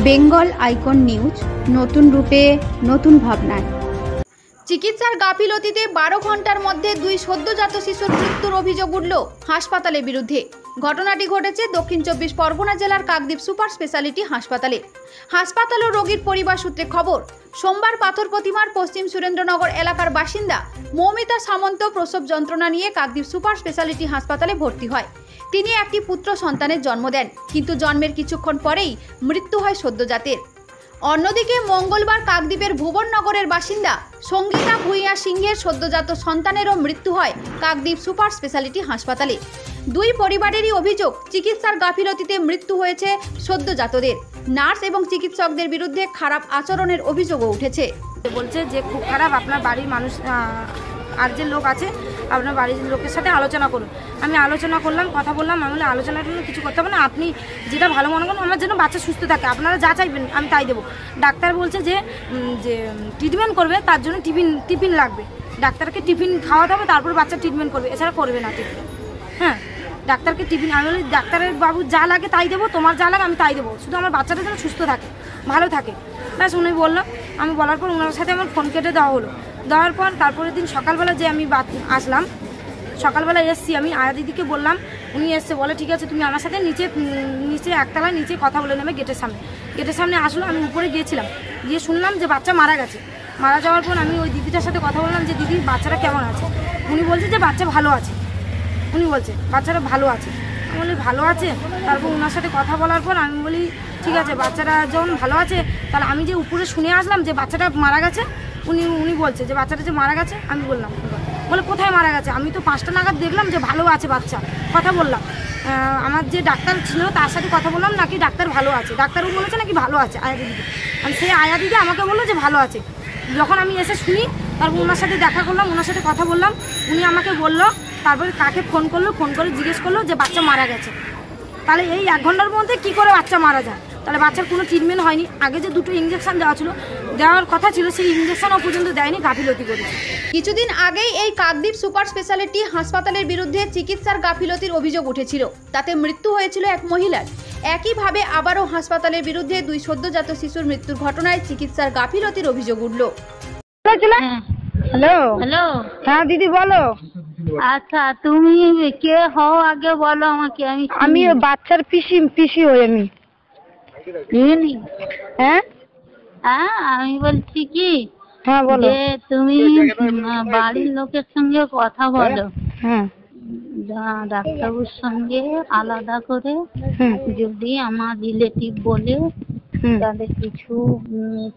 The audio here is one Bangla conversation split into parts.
বেঙ্গল আইকন নিউজ, নতুন রূপে নতুন ভাবনায়। চিকিৎসার গাফিলতিতে 12 ঘন্টার মধ্যে 2 সদ্যজাত শিশুর মৃত্যুর অভিযোগ উঠল হাসপাতালের বিরুদ্ধে। ঘটনাটি ঘটেছে দক্ষিণ 24 পরগনা জেলার কাকদ্বীপ সুপার স্পেশালিটি হাসপাতালে। হাসপাতাল ও রোগীর পরিবার সূত্রে খবর, সোমবার পাথর প্রতিমার পশ্চিম সুরেন্দ্রনগর এলাকার বাসিন্দা মৌমিতা সামন্ত প্রসব যন্ত্রণা নিয়ে কাকদ্বীপ সুপার স্পেশালিটি হাসপাতালে ভর্তি হয়। তিনি একটি পুত্র সন্তানের জন্ম দেন, কিন্তু জন্মের কিছুক্ষণ পরেই মৃত্যু হয় সদ্যজাতের। অন্যদিকে মঙ্গলবার কাকদ্বীপের ভুবননগরের বাসিন্দা সঙ্গীতা ভূঁইয়া সিংহের সদ্যজাত সন্তানেরও মৃত্যু হয় কাকদ্বীপ সুপার স্পেশালিটি হাসপাতালে। দুই পরিবারেরই অভিযোগ, চিকিৎসার গাফিলতিতে মৃত্যু হয়েছে সদ্যজাতদের। নার্স এবং চিকিৎসকদের বিরুদ্ধে খারাপ আচরণের অভিযোগও উঠেছে। বলছে যে খুব খারাপ, আপনার বাড়ির মানুষ আর যে লোক আছে আপনার বাড়ির লোকের সাথে আলোচনা করুন। আমি আলোচনা করলাম, কথা বললাম। আমি বলে আলোচনার জন্য কিছু করতে হবে না, আপনি যেটা ভালো মনে করেন, আমার যেন বাচ্চা সুস্থ থাকে, আপনারা যা চাইবেন আমি তাই দেবো। ডাক্তার বলছে যে ট্রিটমেন্ট করবে, তার জন্য টিফিন লাগবে, ডাক্তারকে টিফিন খাওয়াতে হবে, তারপরে বাচ্চা ট্রিটমেন্ট করবে, এছাড়া করবে না টিফিন। হ্যাঁ, ডাক্তারকে টিফিন, আমি বলি ডাক্তারের বাবু যা লাগে তাই দেবো, তোমার যা লাগে আমি তাই দেবো, শুধু আমার বাচ্চাটা যেন সুস্থ থাকে, ভালো থাকে। ব্যাস উনি বললো। আমি বলার পর ওনার সাথে আমার ফোন কেটে দেওয়া হলো। দেওয়ার পর তারপরের দিন সকালবেলা যে আমি আসলাম, সকালবেলা এসছি, আমি আয়া দিদিকে বললাম, উনি এসছে, বলে ঠিক আছে তুমি আমার সাথে নিচে একতলা নিচে কথা বলে নেবে গেটের সামনে আসলো। আমি উপরে গিয়েছিলাম, গিয়ে শুনলাম যে বাচ্চা মারা গেছে। মারা যাওয়ার পর আমি ওই দিদিটার সাথে কথা বললাম যে দিদি বাচ্চাটা কেমন আছে। উনি বলছে যে বাচ্চা ভালো আছে, উনি বলছে বাচ্চাটা ভালো আছে। আমি বলি ভালো আছে। তারপর ওনার সাথে কথা বলার পর আমি বলি ঠিক আছে, বাচ্চাটা যখন ভালো আছে, তাহলে আমি যে উপরে শুনে আসলাম যে বাচ্চাটা মারা গেছে, উনি বলছে যে বাচ্চাটা যে মারা গেছে। আমি বললাম, বলে কোথায় মারা গেছে? আমি তো 5টা নাগাদ দেখলাম যে ভালো আছে বাচ্চা। কথা বললাম, আমার যে ডাক্তার ছিল তার সাথে কথা বললাম, নাকি ডাক্তার ভালো আছে, ডাক্তারও বলেছে নাকি ভালো আছে আয়া দিদি। আমি সেই আয়া দিদি আমাকে বললো যে ভালো আছে। যখন আমি এসে শুনি, তারপর ওনার সাথে দেখা করলাম, ওনার সাথে কথা বললাম, উনি আমাকে বললো, তারপরে কাকে ফোন করে জিজ্ঞেস করলো যে বাচ্চা মারা গেছে। তাহলে এই 1 ঘন্টার মধ্যে কি করে বাচ্চা মারা যায়? তাহলে বাচ্চার কোনো ট্রিটমেন্ট হয়নি। আগে যে 2টো ইঞ্জেকশন দেওয়ার কথা ছিল, সেই ইঞ্জেকশনও পর্যন্ত দেয়নি, গাফিলতি করেছে। কিছুদিন আগেই এই কাকদ্বীপ সুপার স্পেশালিটি হাসপাতালের বিরুদ্ধে চিকিৎসার গাফিলতির অভিযোগ উঠেছিল, তাতে মৃত্যু হয়েছিল এক মহিলার। একইভাবে আবারও হাসপাতালের বিরুদ্ধে 2 সদ্যজাত শিশুর মৃত্যুর ঘটনায় চিকিৎসার গাফিলতির অভিযোগ উঠল। হ্যালো হ্যালো, হ্যাঁ দিদি বলো। আচ্ছা তুমি কে হও আগে বলো আমাকে। আমি বাচ্চার পিসি হই আমি। হ্যাঁ হ্যাঁ, আমি বলছি কি, হ্যাঁ বলো। যে তুমি বাড়ির লোকের সঙ্গে কথা বলো, হ্যাঁ ডাক্তারবাবুর সঙ্গে আলাদা করে। যদি আমার রিলেটিভ বলে তাদের কিছু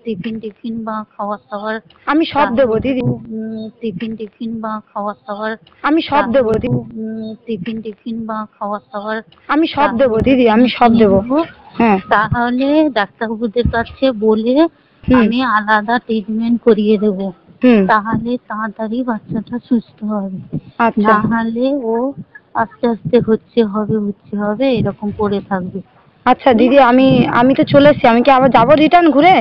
টিফিন বা খাবার দাবার আমি সব দেবো দিদি। টিফিন বা খাবার দাবার আমি সব দেবো দিদি। টিফিন বা খাবার দাবার আমি সব দেবো দিদি, আমি সব দেবো। হ্যাঁ, তাহলে ডাক্তারবাবুদের কাছে বলে আমি আলাদা ট্রিটমেন্ট করিয়ে দেবো, তাহলে তাড়াতাড়ি বাচ্চাটা সুস্থ হবে। নাহলে ও আস্তে আস্তে হচ্ছে হবে এরকম করে থাকবে। আচ্ছা দিদি, আমি তো চলে এসেছি, আমি কি আবার যাবো রিটার্ন ঘুরে?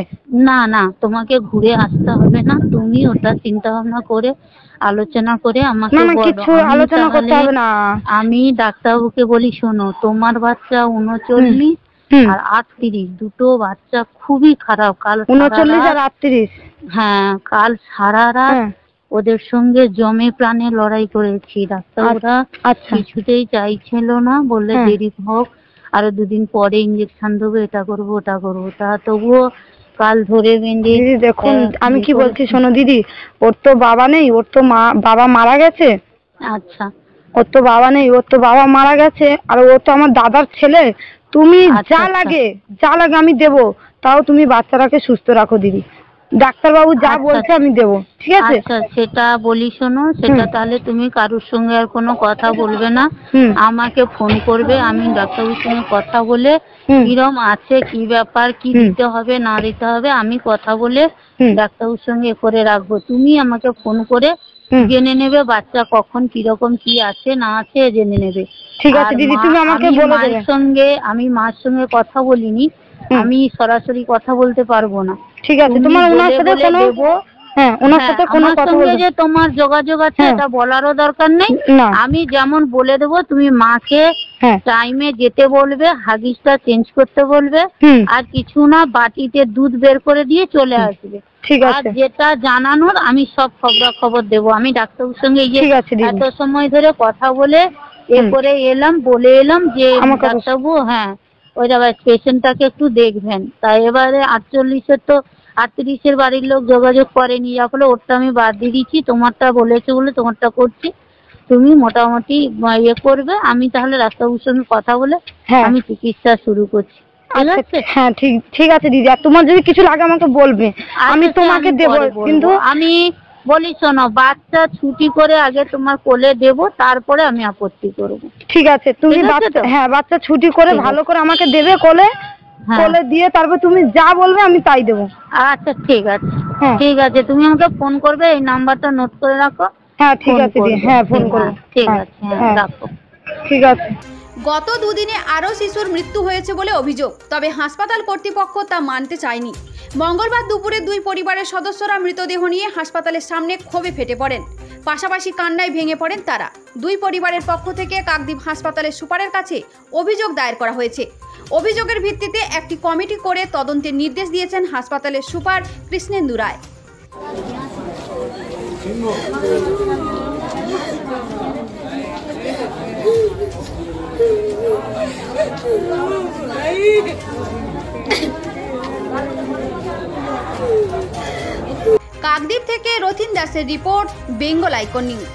না, তোমাকে ঘুরে আসতে হবে না, তুমি ওটা চিন্তা ভাবনা করে আলোচনা করে আমাকে বলো। কিছু আলোচনা করতে হবে না। আমি ডাক্তারবাবুকে বলি, শোনো, তোমার বাচ্চা 39 আর 38, দুটো বাচ্চা খুবই খারাপ। কাল 39 আর 38, হ্যাঁ, কাল সারা রাত ওদের সঙ্গে জমে প্রাণে লড়াই করেছি। ডাক্তাররা কিছুতেই চাইছিল না, বললে দেরি হোক, আরো 2 দিন পরে ইঞ্জেকশন দেবো, এটা করবো ওটা করবো। তা তবুও কাল ধরে বেঁধে। দেখুন আমি কি বলছি শোনো দিদি, ওর তো বাবা নেই, ওর তো বাবা মারা গেছে। আচ্ছা, ওর তো বাবা নেই, ওর তো বাবা মারা গেছে, আর ও তো আমার দাদার ছেলে। তুমি যা লাগে আমি দেবো, তাও তুমি বাচ্চাটাকে সুস্থ রাখো দিদি। ডাক্তারবাবু যা বলছে আমি দেবো, ঠিক আছে? আচ্ছা, সেটা বলি শোনো, সেটা তাহলে তুমি কারোর সঙ্গে আর কোনো কথা বলবে না, আমাকে ফোন করবে। আমি ডাক্তারবাবুর সঙ্গে কথা বলে কিরম আছে, কি ব্যাপার, কি দিতে হবে না দিতে হবে, আমি কথা বলে ডাক্তারবাবুর সঙ্গে করে রাখবো। তুমি আমাকে ফোন করে জেনে নেবে বাচ্চা কখন কিরকম কি আছে না আছে জেনে নেবে। ঠিক আছে দিদি, তুমি আমাকে বলে দেবে। আমি মার সঙ্গে কথা বলিনি, আমি সরাসরি কথা বলতে পারবো না। ঠিক আছে, তুমি তোমার ওনার বলে সাথে বলে কোনো দেবো। হ্যাঁ ওনার সাথে কোনো আমার কথা সঙ্গে বলবে যে তোমার যোগাযোগ আছে হ্যাঁ। এটা বলারও দরকার নেই। না। আমি যেমন বলে দেবো তুমি মাকে হ্যাঁ টাইমে যেতে বলবে, হাগিসটা চেঞ্জ করতে বলবে, হুম আর কিছু না বাটিতে দুধ বের করে দিয়ে চলে আসবে। ঠিক আর আছে যেটা জানানোর আমি সব খবর দেবো। আমি ডাক্তারবাবুর সঙ্গে এই যে ঠিক আছে দিদি। এত সময় ধরে কথা বলে করে এলাম, বলে এলাম যে আমাকে তো- ডাক্তারবাবু হ্যাঁ ওই পেশেন্টটাকে একটু দেখবেন। তাই এবারে 48-এর তো 38-এর বাড়ির লোক যোগাযোগ করেনি, যা ফলে ওরটা আমি বাদ দিয়ে দিচ্ছি, তোমারটা বলেছে বলে তোমারটা করছি। তুমি মোটামুটি ইয়ে করবে, আমি তাহলে ডাক্তারবাবুর সঙ্গে কথা বলে হ্যাঁ আমি চিকিৎসা শুরু করছি। ঠিক আচ্ছা আছে? হ্যাঁ ঠিক আছে দিদি, আর তোমার যদি কিছু লাগে আমাকে বলবে, আমি আচ্ছা, তোমাকে আমি দেবো, পরে বলবো। কিন্তু আমি বলি শোনো, বাচ্চা ছুটি করে আগে তোমার কোলে দেবো, তারপরে আমি আপত্তি করব। ঠিক আছে তুমি ঠিক আছে বাচ্চা তো? হ্যাঁ বাচ্চা ছুটি করে ঠিক ভালো আছে। করে আমাকে দেবে কোলে, হ্যাঁ কোলে দিয়ে তারপর তুমি যা বলবে আমি তাই দেবো। আচ্ছা ঠিক আছে। হ্যাঁ ঠিক আছে, তুমি আমাকে ফোন করবে, এই নাম্বারটা নোট করে রাখো। হ্যাঁ ঠিক ফোন আছে দিদি, করবে। হ্যাঁ ফোন ঠিক, করবো। ঠিক হ্যাঁ, আছে, হ্যাঁ হ্যাঁ রাখো। ঠিক আছে। গত দুদিনে আরও শিশুর মৃত্যু হয়েছে বলে অভিযোগ, তবে হাসপাতাল কর্তৃপক্ষ তা মানতে চায়নি। মঙ্গলবার দুপুরে দুই পরিবারের সদস্যরা মৃতদেহ নিয়ে হাসপাতালের সামনে ক্ষোভে ফেটে পড়েন, পাশাপাশি কান্নায় ভেঙে পড়েন তারা। দুই পরিবারের পক্ষ থেকে কাকদ্বীপ হাসপাতালের সুপারের কাছে অভিযোগ দায়ের করা হয়েছে। অভিযোগের ভিত্তিতে একটি কমিটি করে তদন্তের নির্দেশ দিয়েছেন হাসপাতালের সুপার কৃষ্ণেন্দু রায়। কাকদ্বীপ থেকে রথিন দাসের রিপোর্ট, বেঙ্গল আইকন নিউজ।